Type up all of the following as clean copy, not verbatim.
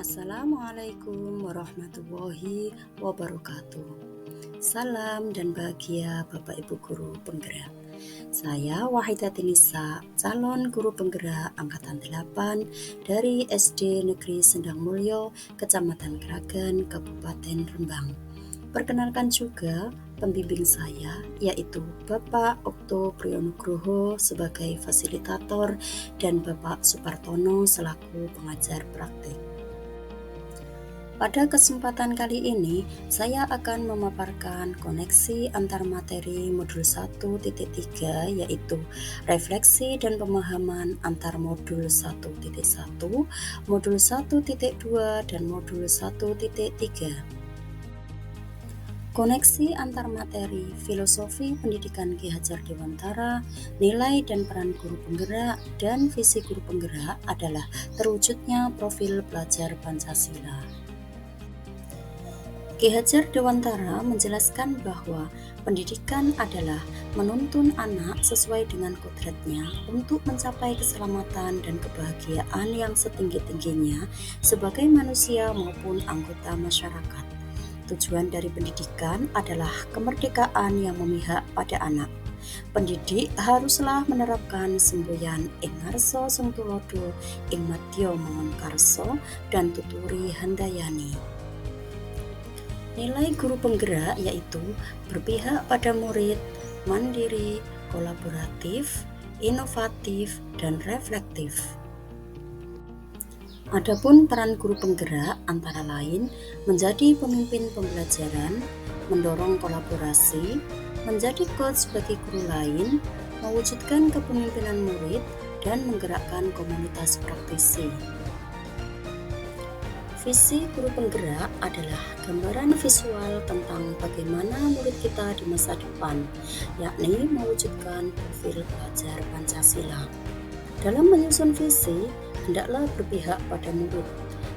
Assalamualaikum warahmatullahi wabarakatuh. Salam dan bahagia Bapak Ibu Guru Penggerak. Saya Wahidatinisa, calon guru penggerak Angkatan 8 dari SD Negeri Sendang Mulyo, Kecamatan Kragan, Kabupaten Rembang. Perkenalkan juga pembimbing saya, yaitu Bapak Okto Priyonugroho sebagai fasilitator dan Bapak Supartono selaku pengajar praktik. Pada kesempatan kali ini, saya akan memaparkan koneksi antar materi modul 1.3 yaitu refleksi dan pemahaman antar modul 1.1, modul 1.2, dan modul 1.3. Koneksi antar materi filosofi pendidikan Ki Hajar Dewantara, nilai dan peran guru penggerak, dan visi guru penggerak adalah terwujudnya profil pelajar Pancasila. Ki Hajar Dewantara menjelaskan bahwa pendidikan adalah menuntun anak sesuai dengan kodratnya untuk mencapai keselamatan dan kebahagiaan yang setinggi-tingginya sebagai manusia maupun anggota masyarakat. Tujuan dari pendidikan adalah kemerdekaan yang memihak pada anak. Pendidik haruslah menerapkan semboyan ing ngarsa sing tulodo, ing madya mangun karsa, dan tuturi handayani. Nilai guru penggerak yaitu berpihak pada murid, mandiri, kolaboratif, inovatif, dan reflektif. Adapun peran guru penggerak antara lain menjadi pemimpin pembelajaran, mendorong kolaborasi, menjadi coach bagi guru lain, mewujudkan kepemimpinan murid, dan menggerakkan komunitas praktisi. Visi guru penggerak adalah gambaran visual tentang bagaimana murid kita di masa depan, yakni mewujudkan profil pelajar Pancasila. Dalam menyusun visi, hendaklah berpihak pada murid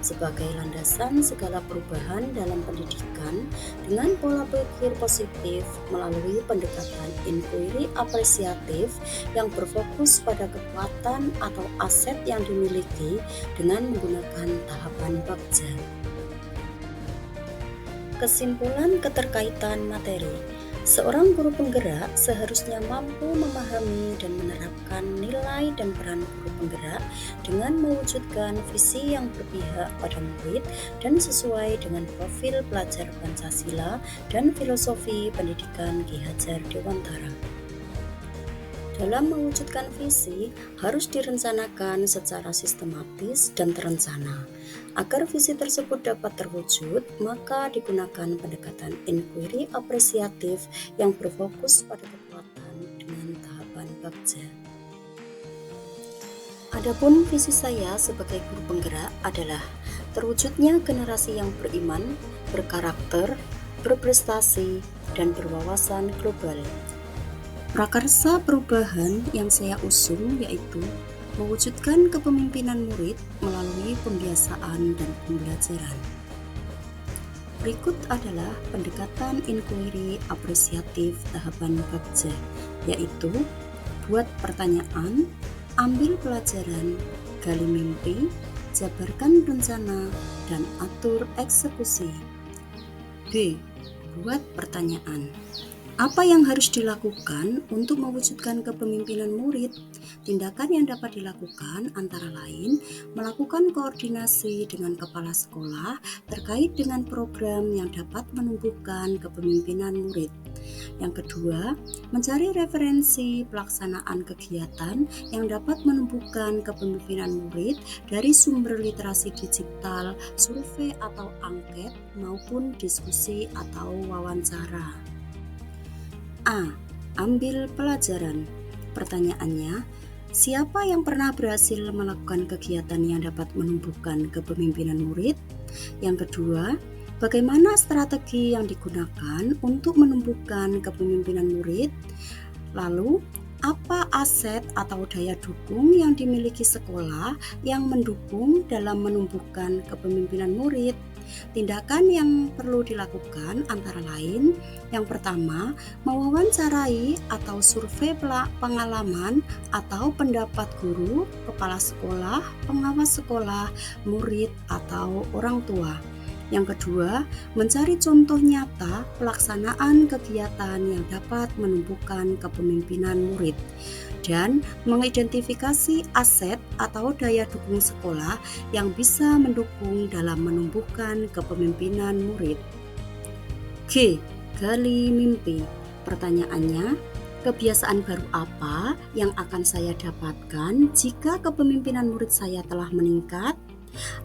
sebagai landasan segala perubahan dalam pendidikan dengan pola pikir positif melalui pendekatan inquiry apresiatif yang berfokus pada kekuatan atau aset yang dimiliki dengan menggunakan tahapan bagja. Kesimpulan keterkaitan materi. Seorang guru penggerak seharusnya mampu memahami dan menerapkan nilai dan peran guru penggerak dengan mewujudkan visi yang berpihak pada murid dan sesuai dengan profil pelajar Pancasila dan filosofi pendidikan Ki Hajar Dewantara. Dalam mewujudkan visi, harus direncanakan secara sistematis dan terencana. Agar visi tersebut dapat terwujud, maka digunakan pendekatan inquiry apresiatif yang berfokus pada kekuatan dengan tahapan bagja. Adapun visi saya sebagai guru penggerak adalah terwujudnya generasi yang beriman, berkarakter, berprestasi, dan berwawasan global. Prakarsa perubahan yang saya usung yaitu mewujudkan kepemimpinan murid melalui pembiasaan dan pembelajaran. Berikut adalah pendekatan inquiry apresiatif tahapan bagja, yaitu buat pertanyaan, ambil pelajaran, gali mimpi, jabarkan rencana, dan atur eksekusi. B. Buat pertanyaan. Apa yang harus dilakukan untuk mewujudkan kepemimpinan murid? Tindakan yang dapat dilakukan antara lain melakukan koordinasi dengan kepala sekolah terkait dengan program yang dapat menumbuhkan kepemimpinan murid. Yang kedua, mencari referensi pelaksanaan kegiatan yang dapat menumbuhkan kepemimpinan murid dari sumber literasi digital, survei atau angket, maupun diskusi atau wawancara. A. Ambil pelajaran. Pertanyaannya, siapa yang pernah berhasil melakukan kegiatan yang dapat menumbuhkan kepemimpinan murid? Yang kedua, bagaimana strategi yang digunakan untuk menumbuhkan kepemimpinan murid? Lalu, apa aset atau daya dukung yang dimiliki sekolah yang mendukung dalam menumbuhkan kepemimpinan murid? Tindakan yang perlu dilakukan antara lain, yang pertama, mewawancarai atau survei pengalaman atau pendapat guru, kepala sekolah, pengawas sekolah, murid, atau orang tua. Yang kedua, mencari contoh nyata pelaksanaan kegiatan yang dapat menumbuhkan kepemimpinan murid dan mengidentifikasi aset atau daya dukung sekolah yang bisa mendukung dalam menumbuhkan kepemimpinan murid. G. Gali mimpi. Pertanyaannya, kebiasaan baru apa yang akan saya dapatkan jika kepemimpinan murid saya telah meningkat?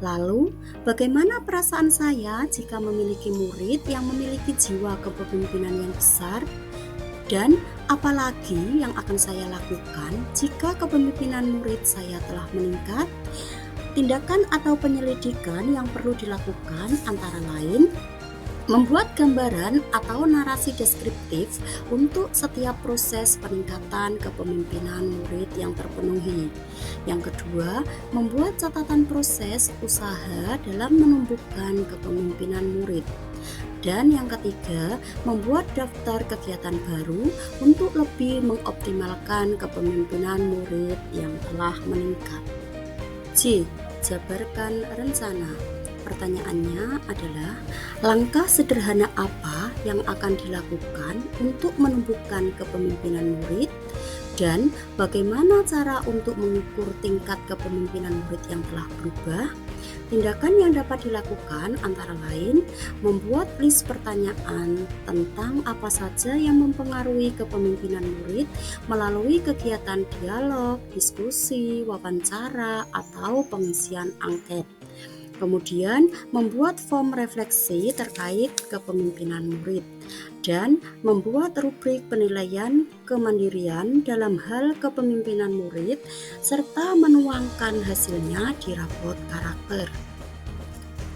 Lalu, bagaimana perasaan saya jika memiliki murid yang memiliki jiwa kepemimpinan yang besar? Dan apalagi yang akan saya lakukan jika kepemimpinan murid saya telah meningkat? Tindakan atau penyelidikan yang perlu dilakukan antara lain, membuat gambaran atau narasi deskriptif untuk setiap proses peningkatan kepemimpinan murid yang terpenuhi. Yang kedua, membuat catatan proses usaha dalam menumbuhkan kepemimpinan murid. Dan yang ketiga, membuat daftar kegiatan baru untuk lebih mengoptimalkan kepemimpinan murid yang telah meningkat. C. Jabarkan rencana. Pertanyaannya adalah, langkah sederhana apa yang akan dilakukan untuk menumbuhkan kepemimpinan murid dan bagaimana cara untuk mengukur tingkat kepemimpinan murid yang telah berubah? Tindakan yang dapat dilakukan antara lain, membuat list pertanyaan tentang apa saja yang mempengaruhi kepemimpinan murid melalui kegiatan dialog, diskusi, wawancara, atau pengisian angket. Kemudian, membuat form refleksi terkait kepemimpinan murid dan membuat rubrik penilaian kemandirian dalam hal kepemimpinan murid serta menuangkan hasilnya di rapot karakter.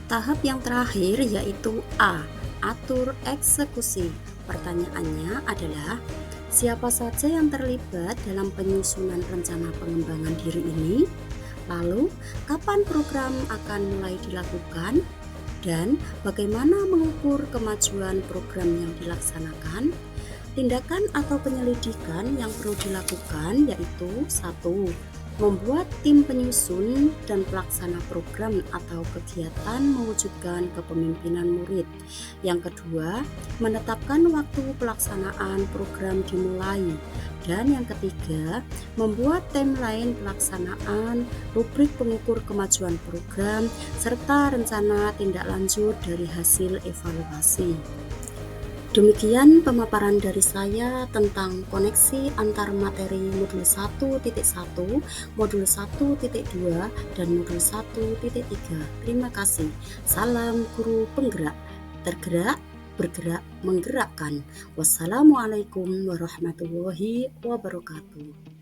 Tahap yang terakhir yaitu A. Atur eksekusi. Pertanyaannya adalah, siapa saja yang terlibat dalam penyusunan rencana pengembangan diri ini? Lalu, kapan program akan mulai dilakukan? Dan bagaimana mengukur kemajuan program yang dilaksanakan? Tindakan atau penyelidikan yang perlu dilakukan yaitu 1. Membuat tim penyusun dan pelaksana program atau kegiatan mewujudkan kepemimpinan murid. Yang kedua, menetapkan waktu pelaksanaan program dimulai. Dan yang ketiga, membuat timeline pelaksanaan, rubrik pengukur kemajuan program, serta rencana tindak lanjut dari hasil evaluasi. Demikian pemaparan dari saya tentang koneksi antar materi modul 1.1, modul 1.2, dan modul 1.3. Terima kasih. Salam guru penggerak, tergerak, bergerak, menggerakkan. Wassalamualaikum warahmatullahi wabarakatuh.